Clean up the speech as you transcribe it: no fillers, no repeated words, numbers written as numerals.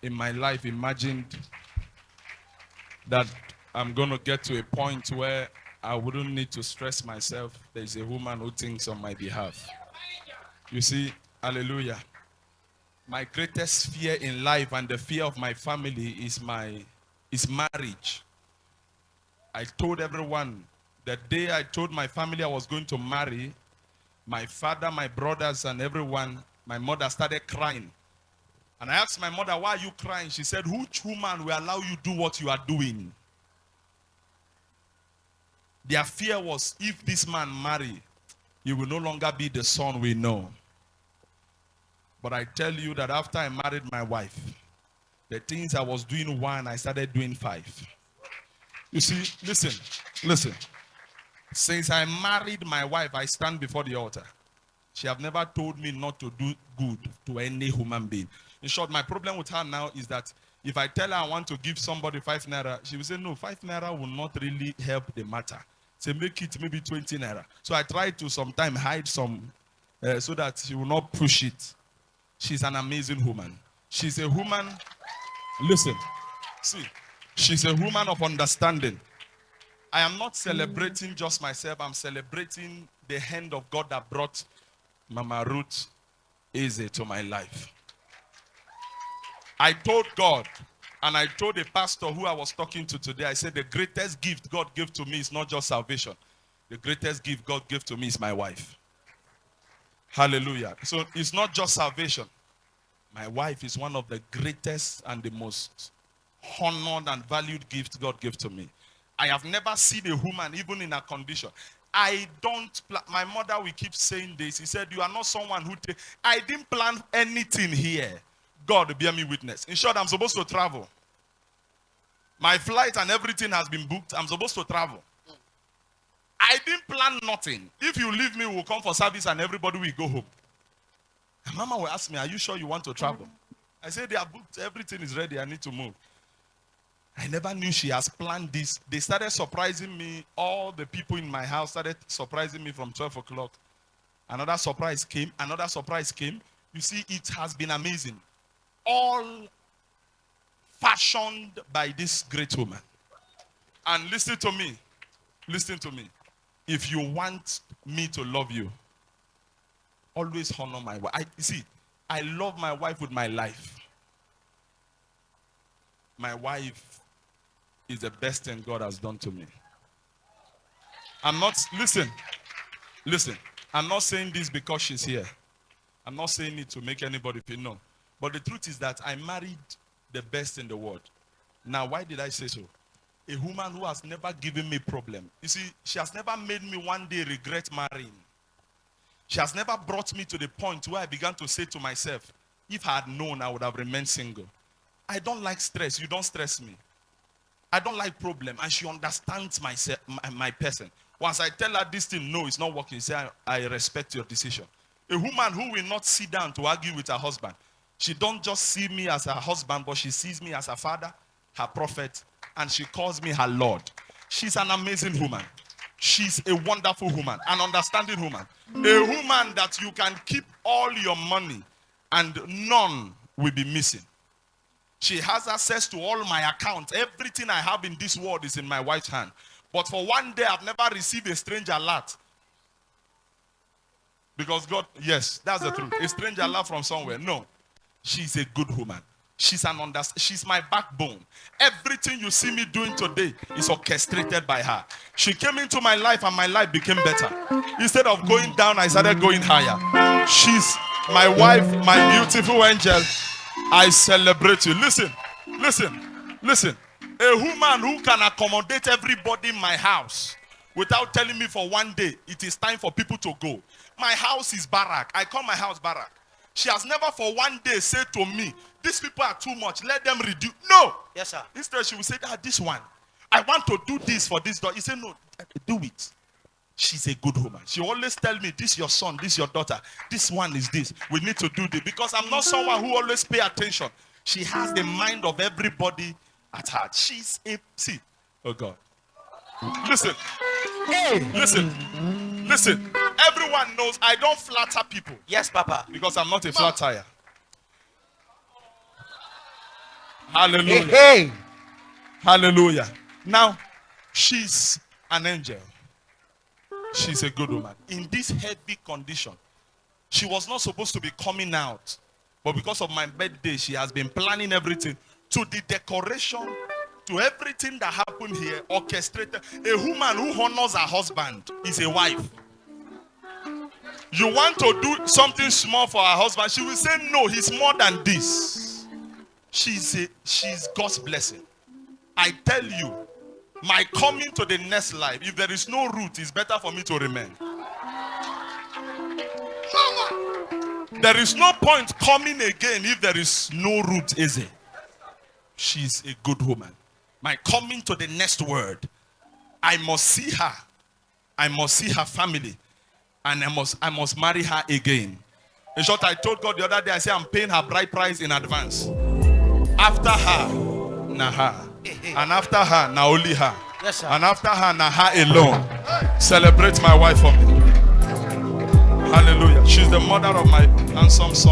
in my life imagined that I'm going to get to a point where I wouldn't need to stress myself. There's a woman who thinks on my behalf. You see, hallelujah. My greatest fear in life and the fear of my family is marriage. I told everyone the day I told my family I was going to marry, my father, my brothers, and everyone, my mother started crying. And I asked my mother, why are you crying? She said, which woman will allow you do what you are doing? Their fear was, if this man marry, he will no longer be the son we know. But I tell you that after I married my wife, the things I was doing one, I started doing five. You see, listen. Since I married my wife, I stand before the altar. She have never told me not to do good to any human being. In short, my problem with her now is that if I tell her I want to give somebody 5 naira, she will say, no, 5 naira will not really help the matter. So make it maybe 20 naira. So I try to sometimes hide some so that she will not push it. She's an amazing woman. She's a woman, listen, see, she's a woman of understanding. I am not celebrating just myself. I'm celebrating the hand of God that brought Mama Ruth Eze to my life. I told God, and I told the pastor who I was talking to today, I said the greatest gift God gave to me is not just salvation. The greatest gift God gave to me is my wife. Hallelujah. So it's not just salvation. My wife is one of the greatest and the most honored and valued gifts God gave to me. I have never seen a woman, even in her condition. I don't plan. My mother will keep saying this. He said, you are not someone who I didn't plan anything here. God bear me witness. In short, I'm supposed to travel. My flight and everything has been booked. I'm supposed to travel. I didn't plan nothing. If you leave me, we'll come for service and everybody will go home. And Mama will ask me, are you sure you want to travel? I said, they are booked. Everything is ready. I need to move. I never knew she has planned this. They started surprising me. All the people in my house started surprising me from 12 o'clock. Another surprise came. Another surprise came. You see, it has been amazing. All fashioned by this great woman. And listen to me. Listen to me. If you want me to love you, always honor my wife. I love my wife with my life. My wife is the best thing God has done to me. I'm not, listen, I'm not saying this because she's here. I'm not saying it to make anybody feel no. But the truth is that I married the best in the world. Now, why did I say so? A woman who has never given me problem. You see, she has never made me one day regret marrying. She has never brought me to the point where I began to say to myself, if I had known, I would have remained single. I don't like stress. You don't stress me. I don't like problem. And she understands my person. Once I tell her this thing, no, it's not working, she say, I respect your decision. A woman who will not sit down to argue with her husband. She don't just see me as her husband, but she sees me as her father, her prophet, and she calls me her Lord. She's an amazing woman. She's a wonderful woman, an understanding woman. A woman that you can keep all your money and none will be missing. She has access to all my accounts. Everything I have in this world is in my wife's hand. But for one day, I've never received a strange alert. Because God, yes, that's the truth. A strange alert from somewhere. No. She's a good woman. She's my backbone. Everything you see me doing today is orchestrated by her. She came into my life and my life became better. Instead of going down, I started going higher. She's my wife, my beautiful angel. I celebrate you. Listen. A woman who can accommodate everybody in my house without telling me for one day, it is time for people to go. My house is barrack. I call my house barrack. She has never for one day said to me, these people are too much, let them reduce. No. Yes, sir. Instead, she will say, this one, I want to do this for this daughter. He said, no, do it. She's a good woman. She always tell me, this your son, this your daughter. This one is this. We need to do this. Because I'm not someone who always pay attention. She has the mind of everybody at heart. She's a, see, oh God. Listen. Hey. Listen. Everyone knows I don't flatter people. Yes, Papa. Because I'm not a flatterer. Hallelujah. Hey. Hallelujah. Now, she's an angel. She's a good woman. In this heavy condition, she was not supposed to be coming out. But because of my birthday, she has been planning everything. To the decoration, to everything that happened here, orchestrated. A woman who honors her husband is a wife. You want to do something small for her husband, she will say, no, he's more than this. She's God's blessing. I tell you, my coming to the next life, if there is no root, it's better for me to remain. There is no point coming again if there is no root, is it? She's a good woman. My coming to the next word, I must see her. I must see her family. And I must marry her again. In short, I told God the other day, I said, I'm paying her bride price in advance. After her, na her. And after her, na only her. Yes, sir. And after her, na her alone. Celebrate my wife for me. Hallelujah. She's the mother of my handsome son.